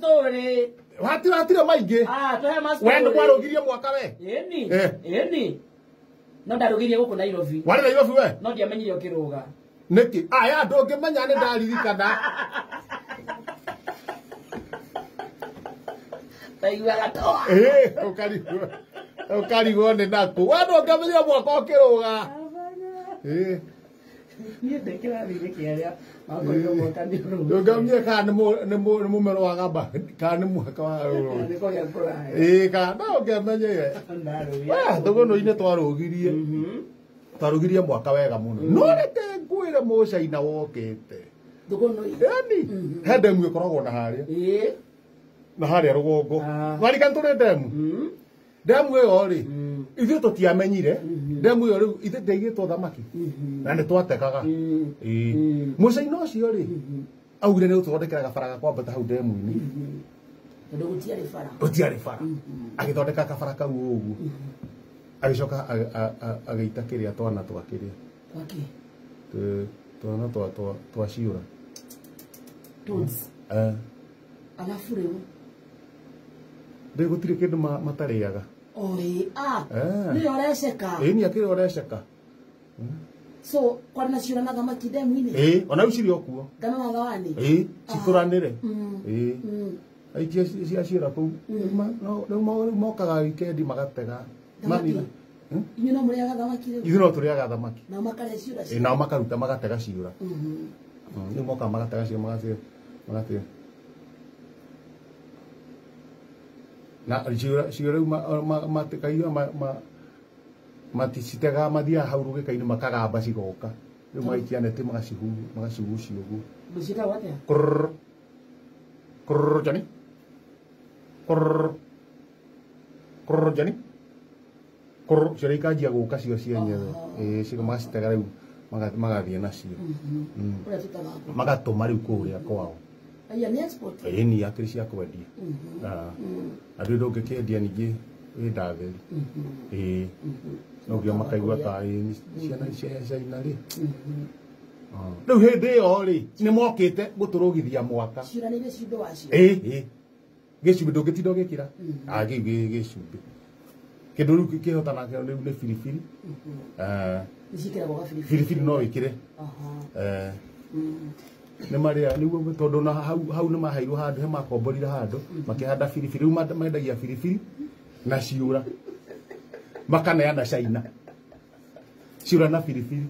story. Hatira maingi. Tuhe ma story. Wendo kwarugirie mwaka we. Eni. No ndarugirie guku Nairobi. Wari Nairobi we? No ndiamenyire ukiruga. Niki? Aya ndungimenya ni ndaririkana. Taiguaga toa. Ukarigwo ni naku. Wendo ngamenyire mwaka ukiruga. Niĩ ndĩkĩrathire kĩarĩa makorirwo mwaka nĩ ũrũga. Ndũngamenya kana nĩ mũmero wa gamba kana nĩ mwaka wa ũrũga. Nĩ kũrĩa kũraya. Kana ũngĩamenye. Thũgũnũ-inĩ twarugirie mwaka wega mũno. No reke ngwĩre mũcaina wokĩte. Thũgũnũ-inĩ. Yani he ndemu ĩkoragwo na harĩa. Na harĩa rũgongo. Warikana tũrĩ ndemu. Ndemu ĩyo rĩ ithuĩ tũtiamenyire. Ndemu ĩyo rĩu ithuĩ ndaigĩtwo thamaki na nĩ twatekaga. Mũcaina ũcio rĩ augire nĩ ũtũthondekera gabara ga kwambata hau ndemu-inĩ. Tondũ gũtiarĩ bara. Agĩthondeka gabara kau ũguo. Agĩcoka agĩita kĩrĩa twana twakĩrĩa. Twana twaciũra. Alafu rĩu gũtirĩ kĩndũ matarĩaga. Nĩ ũreceka. Nĩ akĩrĩ ũreceka. So kwarĩ na ciũra na thamaki ndemu-inĩ. Ona ici cirĩ o kuo. Ngano na thawani. Citũranĩre. Aikia ciaciũra kũu. Rĩu mokaga wikendi magatega. Inyuĩ no mũrĩaga thamaki rĩu? Ithuĩ no tũrĩaga thamaki. Nao makarĩa ciũra ciao. Nao makaruta magatega ciũra. Rĩu mokaga magatega ciũra magatega. Na ciũra rĩu matekagia maticitegaga mathiaga hau rũgĩka-inĩ makagamba cigoka. Rĩu magaikia neti magacigucia ũguo. Mũciĩtagwo atĩa? Kũrrrr Jani. Kũrrrr Jani. Kũrrrr ciũra ikanjia gũka cio cienyewe. Magacitega rĩu magathiĩ nacio. Magatũma rĩu kũrĩa kwao. Ni akĩrĩ cia kwendia. Andũ ndũngĩkĩendia ningĩ wĩ ndatheri. No ngĩo makaigua ta ciana ciana rĩ. Rĩu hĩndĩ ĩyo rĩ nĩ mokĩte gũtũrũgithia mwaka. Ciũranĩire ciumbĩ wacio. Gĩcumbĩ ndũngĩtinda ũgĩkĩra. Gĩcumbĩ. Kĩndũ rĩu kĩhotana rĩu nĩ biribiri. Nĩciĩkĩragwo gabiribiri. Biribiri no wĩkĩre. Nĩ marĩa nĩguo tondũ na hau nĩ maheirwo handũ he makomborire handũ makĩhanda biribiri rĩu mendagia biribiri na ciũra makaneana China ciũra na biribiri.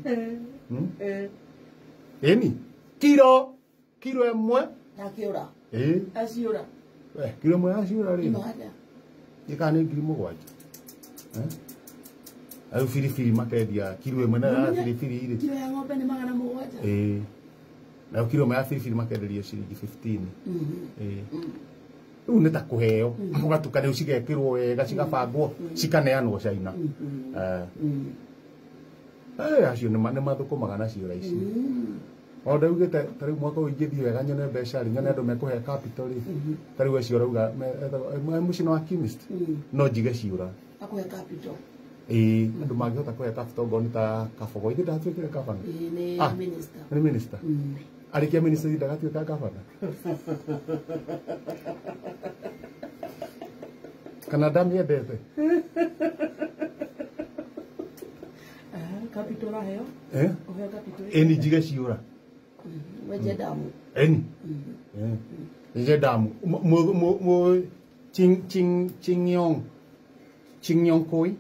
Eni kiro ĩmwe ya kĩũra. Aciũra. Kiro ĩmwe ya ciũra rĩ ĩkana nĩ 7,000. Ayo biribiri makendia kiro ĩmwe na ya biribiri rĩ. Kiro ya ng'ombe nĩ 700. Na kilo ya biribiri makenderia ciringi 15. Rĩu nĩ ta kũheo ũgatukania cigekĩrwo wega cigabangwo cikaneanwo China. Acio nĩ mathũkũmaga na ciũra ici. O ndaugĩte ta rĩu mwaka ũyũ ingĩthiĩ wega nyone mbeca rĩ nyone andũ mekũhe capital rĩ. Ta rĩu acio rauga mũciĩ wa chemist no njige ciũra. Akũhe capital. Andũ mangĩhota kũhe capital ngoni ta Kabogo ithe ndatuĩkire gavana. Nĩ minister. Nĩ minister. Arĩkia minister ndagatuĩka gavana. Kana ndamĩendete. Capital aheo. Ũheo capital. Eni njige ciũra. Wenje damu. Eni. Nje damu. Chingyong Koi.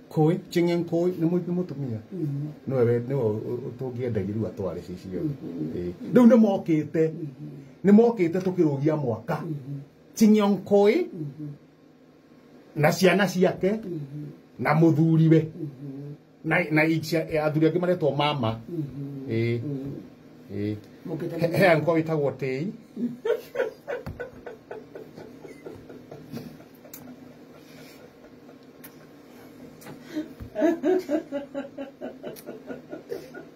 Koi, Chingyong Koi nĩ mũtumia. Nĩwe tũngĩendagia rĩu atware cicio. Rĩu nĩ mokĩte tũkĩrũgia mwaka. Chingyong Koi na ciana ciake na mũthuriwe. Na athuri angĩ maretwo mama. He anko wĩtagwo Tei.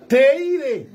Teire